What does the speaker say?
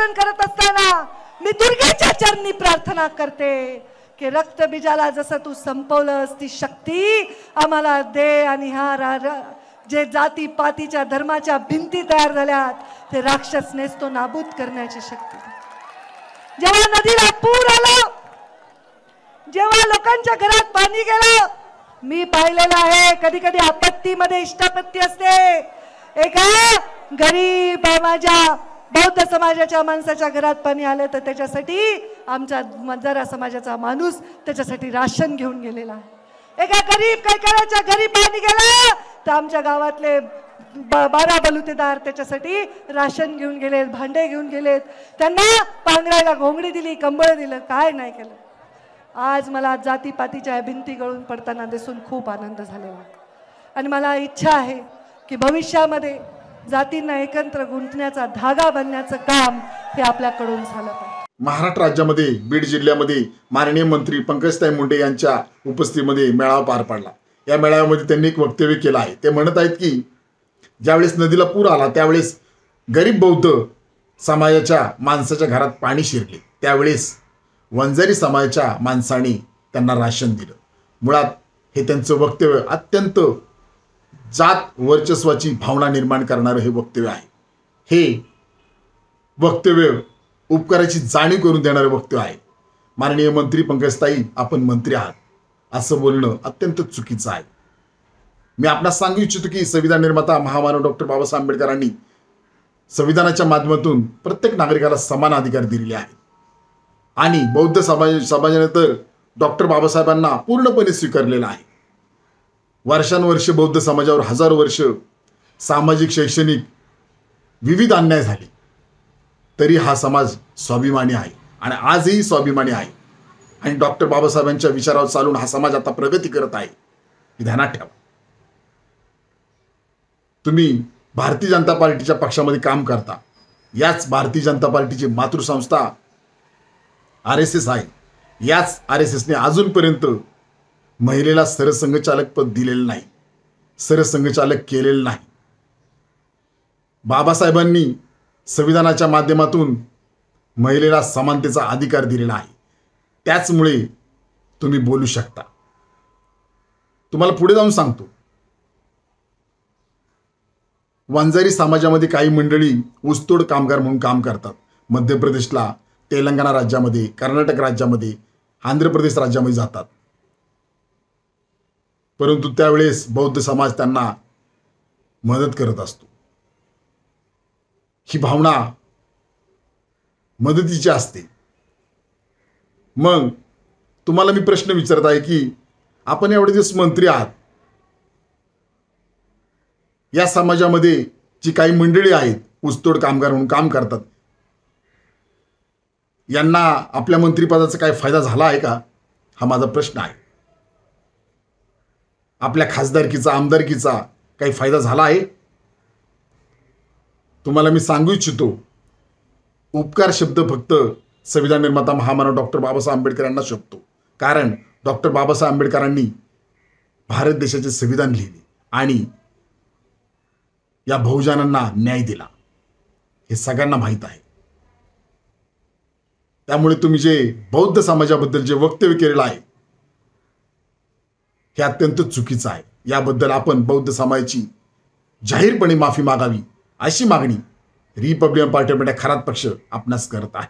राजकारण करत असताना मी दुर्गेच्या चरणी प्रार्थना करते की रक्तबीजाला जसं तू संपवलंस ती शक्ती आम्हाला दे आणि हा जे जाती पातीच्या धर्माच्या भिंती तयार झाल्यात ते राक्षस नेस्तो नाबूद करण्याची शक्ती. जेव्हा नदीला पूर आला, जेव्हा लोकांच्या घरात पाणी गेलं, मी पाहिलेलं आहे कधी कधी आपत्तीमध्ये इष्टापत्ती असते. एका गरीब माझ्या बौद्ध समाजाच्या माणसाच्या घरात पाणी आलं तर त्याच्यासाठी आमच्या मजारा समाजाचा माणूस त्याच्यासाठी राशन घेऊन गेलेला आहे. एका गरीब कैकाराच्या घरी पाणी गेलं तर आमच्या गावातले 12 बलुतेदार त्याच्यासाठी राशन घेऊन गेलेत, भांडे घेऊन गेलेत, त्यांना पांघरायला घोंगडी दिली, कंबळ दिलं, काय नाही केलं. आज मला जातीपातीच्या भिंती गळून पडताना दिसून खूप आनंद झालेला आणि मला इच्छा आहे की भविष्यामध्ये जातींना एकत्र गुंतण्याचा धागा बनण्याचं काम हे आपल्याकडून झालं पाहिजे. महाराष्ट्र राज्यामध्ये बीड जिल्ह्यामध्ये माननीय मंत्री पंकजताई मुंडे यांच्या उपस्थितीमध्ये मेळावा पार पडला. या मेळाव्यामध्ये त्यांनी एक वक्तव्य केलं आहे. ते म्हणत आहेत की ज्यावेळेस नदीला पूर आला त्यावेळेस गरीब बौद्ध समाजाच्या माणसाच्या घरात पाणी शिरले, त्यावेळेस वंजारी समाजाच्या माणसाने त्यांना राशन दिलं. मुळात हे त्यांचं वक्तव्य अत्यंत जात वर्चस्वाची भावना निर्माण करणारं हे वक्तव्य आहे. हे वक्तव्य उपकाराची जाणीव करून देणारं वक्तव्य आहे. माननीय मंत्री पंकजताई, आपण मंत्री आहात असं बोलणं अत्यंत चुकीचं आहे. मी आपणास सांगू इच्छितो की संविधान निर्माता महामानव डॉक्टर बाबासाहेब आंबेडकरांनी संविधानाच्या माध्यमातून प्रत्येक नागरिकाला समान अधिकार दिलेले आहेत आणि बौद्ध समाजाने तर डॉक्टर बाबासाहेबांना पूर्णपणे स्वीकारलेला आहे. वर्षानुवर्ष बौद्ध समाजावर हजारो वर्ष सामाजिक शैक्षणिक विविध अन्याय झाले, तरी हा समाज स्वाभिमानी आहे आणि आजही स्वाभिमानी आहे आणि डॉक्टर बाबासाहेबांच्या विचारावर चालून हा समाज आता प्रगती करत आहे. हे ध्यानात ठेवा. तुम्ही भारतीय जनता पार्टीच्या पक्षामध्ये काम करता, याच भारतीय जनता पार्टीची मातृसंस्था RSS आहे. याच RSSने अजूनपर्यंत महिलेला सरसंघचालक पद दिलेलं नाही, सरसंघचालक केलेलं नाही. बाबासाहेबांनी संविधानाच्या माध्यमातून महिलेला समानतेचा अधिकार दिलेला आहे. त्याचमुळे तुम्ही बोलू शकता. तुम्हाला पुढे जाऊन सांगतो, वंजारी समाजामध्ये काही मंडळी ऊसतोड कामगार म्हणून काम करतात. मध्य प्रदेशला, तेलंगणा राज्यामध्ये, कर्नाटक राज्यामध्ये, आंध्र प्रदेश राज्यामध्ये जातात. परंतु त्यावेळेस बौद्ध समाज त्यांना मदत करत असतो. ही भावना मदतीची असते. मग तुम्हाला मी प्रश्न विचारत आहे की आपण एवढे दिवस मंत्री आहात, या समाजामध्ये जी काही मंडळी आहेत ऊसतोड कामगार म्हणून काम करतात, यांना आपल्या मंत्रिपदाचा काय फायदा झाला आहे का? हा माझा प्रश्न आहे. आपल्या खासदारकीचा, आमदारकीचा काही फायदा झाला आहे? तुम्हाला मी सांगू इच्छितो, उपकार शब्द फक्त संविधान निर्माता महामानव डॉक्टर बाबासाहेब आंबेडकर यांना शोभतो. कारण डॉक्टर बाबासाहेब आंबेडकरांनी भारत देशाचे संविधान लिहिले आणि या बहुजनांना न्याय दिला, हे सगळ्यांना माहीत आहे. त्यामुळे तुम्ही जे बौद्ध समाजाबद्दल जे वक्तव्य केलेलं आहे हे अत्यंत चुकीचं आहे. याबद्दल आपण बौद्ध समाजाची जाहीरपणे माफी मागावी अशी मागणी Republican party of India Kharat पक्ष आपणास करत आहे.